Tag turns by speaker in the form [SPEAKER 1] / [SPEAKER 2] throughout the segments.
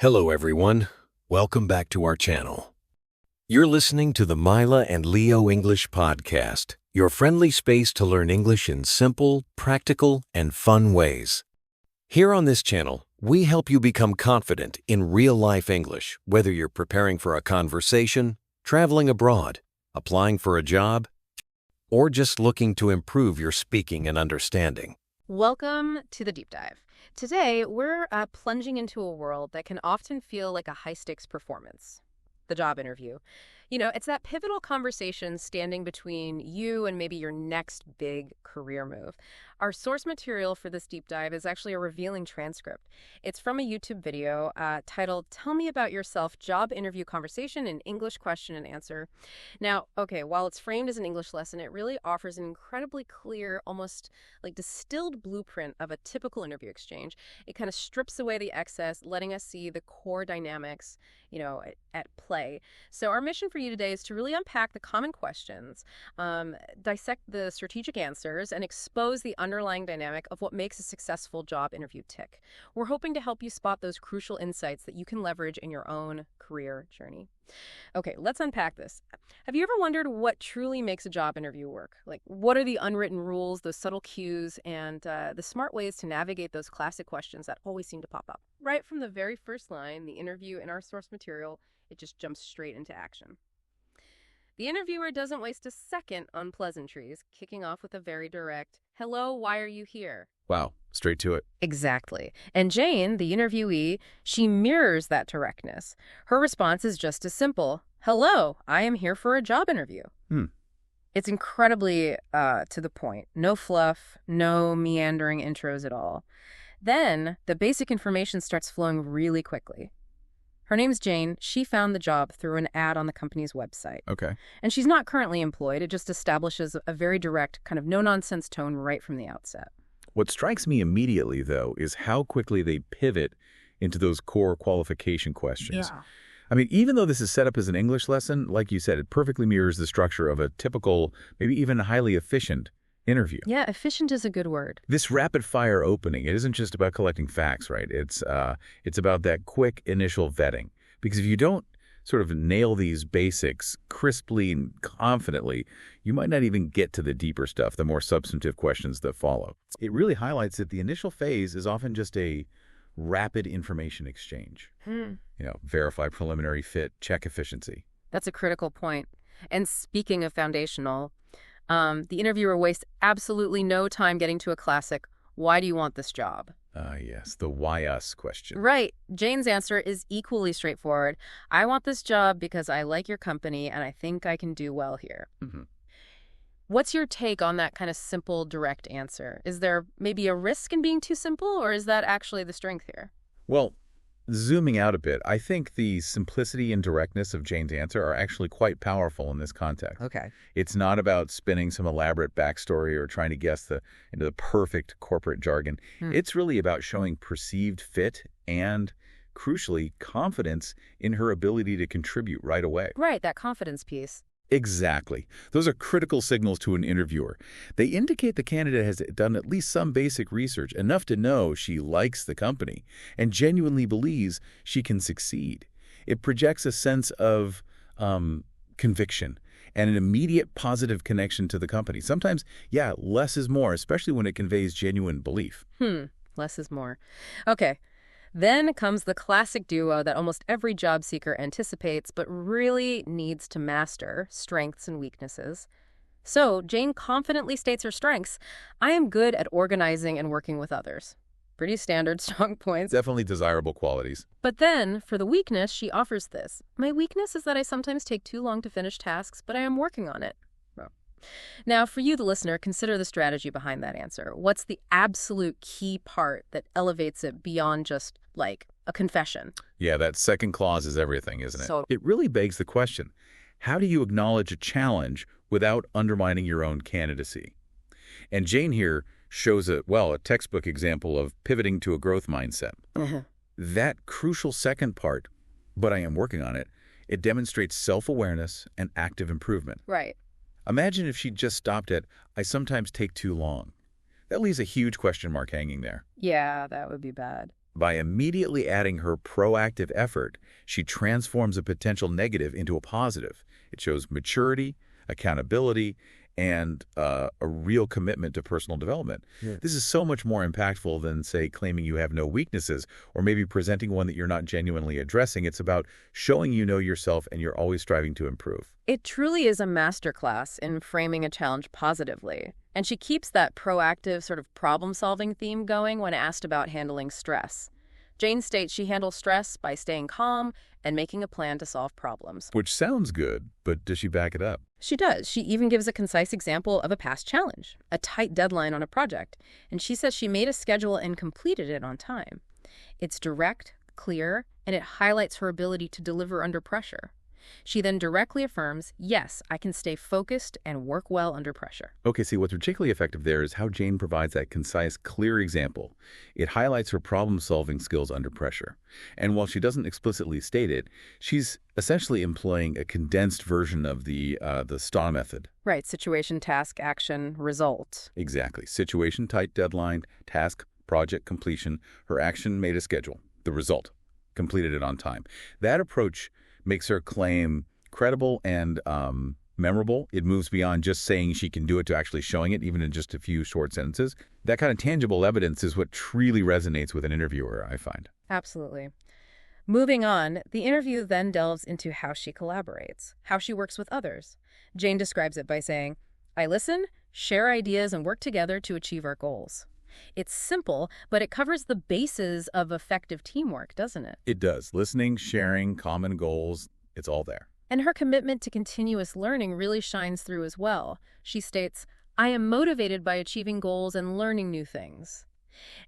[SPEAKER 1] Hello, everyone. Welcome back to our channel. You're listening to the MILA and Leo English Podcast, your friendly space to learn English in simple, practical, and fun ways. Here on this channel, we help you become confident in real-life English, whether you're preparing for a conversation, traveling abroad, applying for a job, or just looking to improve your speaking and understanding.
[SPEAKER 2] Welcome to the deep dive. Today, we're plunging into a world that can often feel like a high-stakes performance, the job interview. You know, it's that pivotal conversation standing between you and maybe your next big career move. Our source material for this deep dive is actually a revealing transcript. It's from a YouTube video titled, "Tell Me About Yourself, Job Interview Conversation in English Question and Answer." Now, okay, while it's framed as an English lesson, it really offers an incredibly clear, almost like distilled blueprint of a typical interview exchange. It kind of strips away the excess, letting us see the core dynamics, at play. So our mission for you today is to really unpack the common questions, dissect the strategic answers, and expose the underlying dynamic of what makes a successful job interview tick. We're hoping to help you spot those crucial insights that you can leverage in your own career journey. Okay, let's unpack this. Have you ever wondered what truly makes a job interview work? Like, what are the unwritten rules, those subtle cues, and the smart ways to navigate those classic questions that always seem to pop up? Right from the very first line, the interview in our source material, it just jumps straight into action. The interviewer doesn't waste a second on pleasantries, kicking off with a very direct, "Hello, why are you here?"
[SPEAKER 3] Wow, straight to it.
[SPEAKER 2] Exactly. And Jane, the interviewee, she mirrors that directness. Her response is just as simple. "Hello, I am here for a job interview." It's incredibly to the point. No fluff, no meandering intros at all. Then the basic information starts flowing really quickly. Her name's Jane. She found the job through an ad on the company's website.
[SPEAKER 3] Okay.
[SPEAKER 2] And she's not currently employed. It just establishes a very direct, kind of no-nonsense tone right from the outset.
[SPEAKER 3] What strikes me immediately, though, is how quickly they pivot into those core qualification questions.
[SPEAKER 2] Yeah.
[SPEAKER 3] I mean, even though this is set up as an English lesson, like you said, it perfectly mirrors the structure of a typical, maybe even highly efficient interview.
[SPEAKER 2] Yeah, efficient is a good word.
[SPEAKER 3] This rapid-fire opening, it isn't just about collecting facts, right? It's about that quick initial vetting. Because if you don't sort of nail these basics crisply and confidently, you might not even get to the deeper stuff, the more substantive questions that follow. It really highlights that the initial phase is often just a rapid information exchange. Verify preliminary fit, check efficiency.
[SPEAKER 2] That's a critical point. And speaking of foundational, the interviewer wastes absolutely no time getting to a classic, "Why do you want this job?"
[SPEAKER 3] Yes, the why us question.
[SPEAKER 2] Right. Jane's answer is equally straightforward. "I want this job because I like your company and I think I can do well here." What's your take on that kind of simple, direct answer? Is there maybe a risk in being too simple, or is that actually the strength here?
[SPEAKER 3] Well, zooming out a bit, I think the simplicity and directness of Jane's answer are actually quite powerful in this context.
[SPEAKER 2] Okay.
[SPEAKER 3] It's not about spinning some elaborate backstory or trying to guess into the perfect corporate jargon. It's really about showing perceived fit and, crucially, confidence in her ability to contribute right away.
[SPEAKER 2] Right, that confidence piece.
[SPEAKER 3] Exactly. Those are critical signals to an interviewer. They indicate the candidate has done at least some basic research, enough to know she likes the company and genuinely believes she can succeed. It projects a sense of conviction and an immediate positive connection to the company. Sometimes, less is more, especially when it conveys genuine belief.
[SPEAKER 2] Less is more. Okay. Then comes the classic duo that almost every job seeker anticipates but really needs to master: strengths and weaknesses. So Jane confidently states her strengths. "I am good at organizing and working with others." Pretty standard strong points.
[SPEAKER 3] Definitely desirable qualities.
[SPEAKER 2] But then, for the weakness, she offers this: "My weakness is that I sometimes take too long to finish tasks, but I am working on it." Now, for you, the listener, consider the strategy behind that answer. What's the absolute key part that elevates it beyond just, like, a confession?
[SPEAKER 3] Yeah, that second clause is everything, isn't it?
[SPEAKER 2] So,
[SPEAKER 3] it really begs the question, how do you acknowledge a challenge without undermining your own candidacy? And Jane here shows a textbook example of pivoting to a growth mindset. That crucial second part, "but I am working on it," it demonstrates self-awareness and active improvement.
[SPEAKER 2] Right.
[SPEAKER 3] Imagine if she'd just stopped at, "I sometimes take too long." That leaves a huge question mark hanging there.
[SPEAKER 2] Yeah, that would be bad.
[SPEAKER 3] By immediately adding her proactive effort, she transforms a potential negative into a positive. It shows maturity, accountability, and a real commitment to personal development.
[SPEAKER 1] Yeah.
[SPEAKER 3] This is so much more impactful than, say, claiming you have no weaknesses or maybe presenting one that you're not genuinely addressing. It's about showing you know yourself and you're always striving to improve.
[SPEAKER 2] It truly is a masterclass in framing a challenge positively. And she keeps that proactive sort of problem-solving theme going when asked about handling stress. Jane states she handles stress by staying calm and making a plan to solve problems.
[SPEAKER 3] Which sounds good, but does she back it up?
[SPEAKER 2] She does. She even gives a concise example of a past challenge, a tight deadline on a project, and she says she made a schedule and completed it on time. It's direct, clear, and it highlights her ability to deliver under pressure. She then directly affirms, yes, I can stay focused and work well under pressure.
[SPEAKER 3] Okay, see, what's particularly effective there is how Jane provides that concise, clear example. It highlights her problem-solving skills under pressure. And while she doesn't explicitly state it, she's essentially employing a condensed version of the STAR method.
[SPEAKER 2] Right, situation, task, action, result.
[SPEAKER 3] Exactly. Situation, tight deadline, task, project, completion. Her action made a schedule. The result, completed it on time. That approach makes her claim credible and memorable. It moves beyond just saying she can do it to actually showing it, even in just a few short sentences. That kind of tangible evidence is what truly resonates with an interviewer, I find.
[SPEAKER 2] Absolutely. Moving on, the interview then delves into how she collaborates, how she works with others. Jane describes it by saying, I listen, share ideas, and work together to achieve our goals. It's simple, but it covers the bases of effective teamwork, doesn't it?
[SPEAKER 3] It does. Listening, sharing, common goals, it's all there.
[SPEAKER 2] And her commitment to continuous learning really shines through as well. She states, I am motivated by achieving goals and learning new things.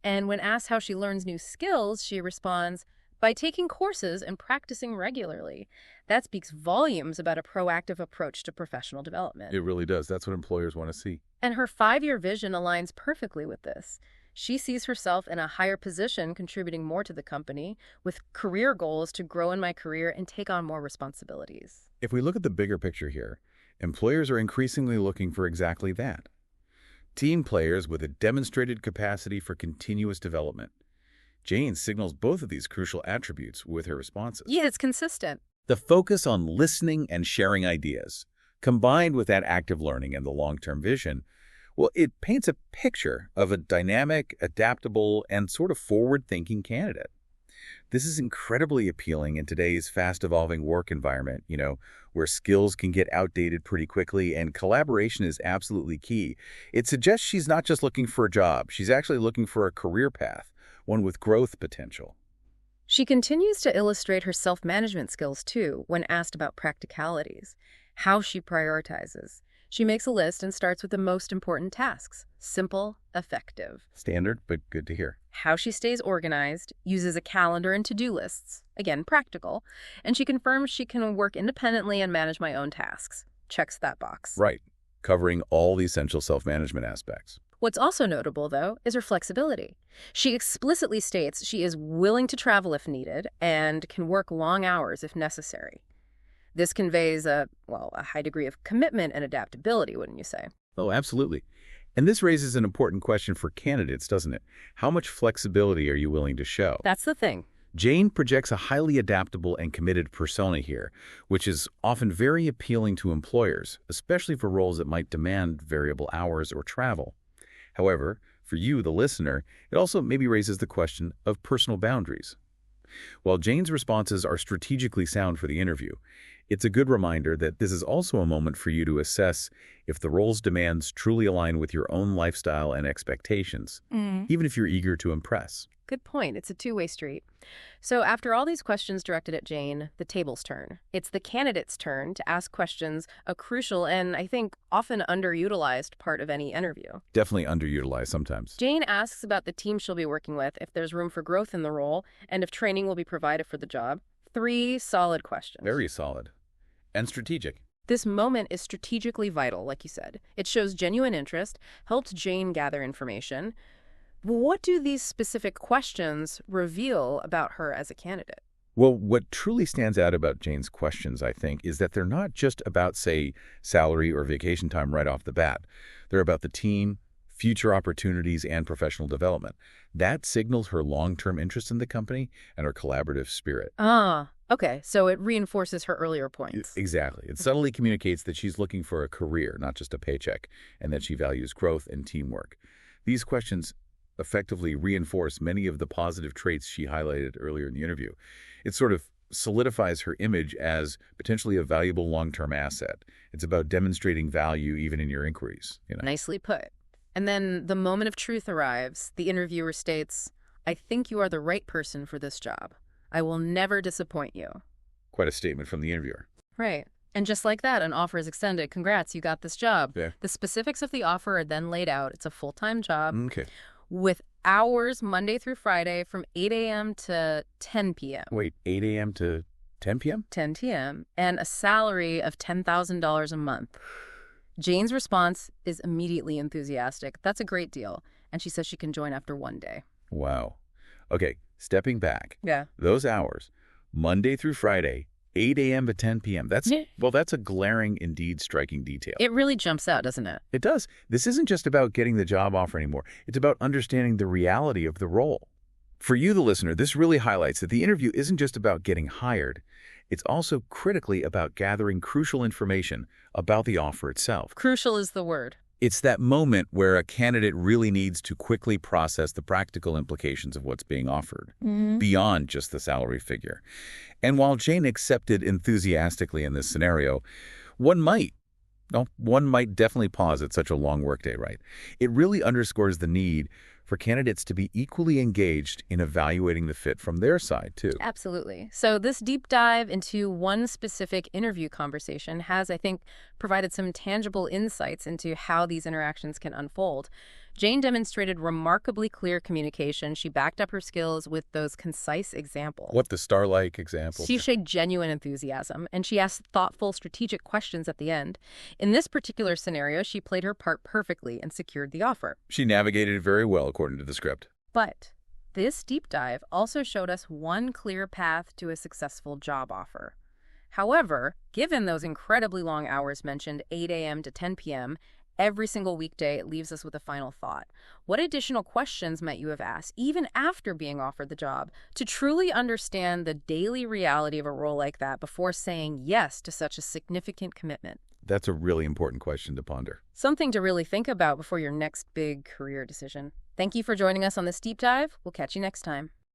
[SPEAKER 2] And when asked how she learns new skills, she responds, by taking courses and practicing regularly. That speaks volumes about a proactive approach to professional development.
[SPEAKER 3] It really does. That's what employers want to see.
[SPEAKER 2] And her 5-year vision aligns perfectly with this. She sees herself in a higher position, contributing more to the company, with career goals to grow in my career and take on more responsibilities.
[SPEAKER 3] If we look at the bigger picture here, employers are increasingly looking for exactly that. Team players with a demonstrated capacity for continuous development. Jane signals both of these crucial attributes with her responses.
[SPEAKER 2] Yeah, it's consistent.
[SPEAKER 3] The focus on listening and sharing ideas, combined with that active learning and the long-term vision, well, it paints a picture of a dynamic, adaptable, and sort of forward-thinking candidate. This is incredibly appealing in today's fast-evolving work environment, where skills can get outdated pretty quickly and collaboration is absolutely key. It suggests she's not just looking for a job, she's actually looking for a career path, one with growth potential.
[SPEAKER 2] She continues to illustrate her self-management skills, too, when asked about practicalities, how she prioritizes. She makes a list and starts with the most important tasks. Simple, effective.
[SPEAKER 3] Standard, but good to hear.
[SPEAKER 2] How she stays organized, uses a calendar and to-do lists. Again, practical. And she confirms she can work independently and manage my own tasks. Checks that box.
[SPEAKER 3] Right. Covering all the essential self-management aspects.
[SPEAKER 2] What's also notable, though, is her flexibility. She explicitly states she is willing to travel if needed and can work long hours if necessary. This conveys a high degree of commitment and adaptability, wouldn't you say?
[SPEAKER 3] Oh, absolutely. And this raises an important question for candidates, doesn't it? How much flexibility are you willing to show?
[SPEAKER 2] That's the thing.
[SPEAKER 3] Jane projects a highly adaptable and committed persona here, which is often very appealing to employers, especially for roles that might demand variable hours or travel. However, for you, the listener, it also maybe raises the question of personal boundaries. While Jane's responses are strategically sound for the interview, it's a good reminder that this is also a moment for you to assess if the role's demands truly align with your own lifestyle and expectations, even if you're eager to impress.
[SPEAKER 2] Good point. It's a two-way street. So after all these questions directed at Jane, the tables turn. It's the candidate's turn to ask questions, a crucial and, I think, often underutilized part of any interview.
[SPEAKER 3] Definitely underutilized sometimes.
[SPEAKER 2] Jane asks about the team she'll be working with, if there's room for growth in the role, and if training will be provided for the job. 3 solid questions.
[SPEAKER 3] Very solid. And strategic.
[SPEAKER 2] This moment is strategically vital, like you said. It shows genuine interest, helps Jane gather information. What do these specific questions reveal about her as a candidate?
[SPEAKER 3] Well, what truly stands out about Jane's questions, I think, is that they're not just about, say, salary or vacation time right off the bat. They're about the team, future opportunities, and professional development. That signals her long-term interest in the company and her collaborative spirit.
[SPEAKER 2] Ah, okay. So it reinforces her earlier points.
[SPEAKER 3] Exactly. It subtly communicates that she's looking for a career, not just a paycheck, and that she values growth and teamwork. These questions effectively reinforce many of the positive traits she highlighted earlier in the interview. It sort of solidifies her image as potentially a valuable long-term asset. It's about demonstrating value even in your inquiries.
[SPEAKER 2] Nicely put. And then the moment of truth arrives. The interviewer states, "I think you are the right person for this job. I will never disappoint you."
[SPEAKER 3] Quite a statement from the interviewer.
[SPEAKER 2] Right. And just like that, an offer is extended. Congrats, you got this job.
[SPEAKER 3] Yeah.
[SPEAKER 2] The specifics of the offer are then laid out. It's a full-time job
[SPEAKER 3] Okay.
[SPEAKER 2] with hours Monday through Friday from 8 a.m. to 10 p.m.
[SPEAKER 3] Wait, 8 a.m. to 10 p.m.?
[SPEAKER 2] 10 p.m. and a salary of $10,000 a month. Jane's response is immediately enthusiastic. That's a great deal. And she says she can join after 1 day.
[SPEAKER 3] Wow. Okay, stepping back.
[SPEAKER 2] Yeah.
[SPEAKER 3] Those hours, Monday through Friday, 8 a.m. to 10 p.m. That's a glaring, indeed striking detail.
[SPEAKER 2] It really jumps out, doesn't it?
[SPEAKER 3] It does. This isn't just about getting the job offer anymore. It's about understanding the reality of the role. For you, the listener, this really highlights that the interview isn't just about getting hired. It's also critically about gathering crucial information about the offer itself.
[SPEAKER 2] Crucial is the word.
[SPEAKER 3] It's that moment where a candidate really needs to quickly process the practical implications of what's being offered, beyond just the salary figure. And while Jane accepted enthusiastically in this scenario, one might definitely pause at such a long workday, right? It really underscores the need for candidates to be equally engaged in evaluating the fit from their side, too.
[SPEAKER 2] Absolutely. So this deep dive into one specific interview conversation has, I think, provided some tangible insights into how these interactions can unfold. Jane demonstrated remarkably clear communication. She backed up her skills with those concise examples.
[SPEAKER 3] What, the star-like examples?
[SPEAKER 2] She showed genuine enthusiasm, and she asked thoughtful, strategic questions at the end. In this particular scenario, she played her part perfectly and secured the offer.
[SPEAKER 3] She navigated it very well, according to the script.
[SPEAKER 2] But this deep dive also showed us one clear path to a successful job offer. However, given those incredibly long hours mentioned, 8 a.m. to 10 p.m., every single weekday, it leaves us with a final thought. What additional questions might you have asked, even after being offered the job, to truly understand the daily reality of a role like that before saying yes to such a significant commitment?
[SPEAKER 3] That's a really important question to ponder.
[SPEAKER 2] Something to really think about before your next big career decision. Thank you for joining us on this deep dive. We'll catch you next time.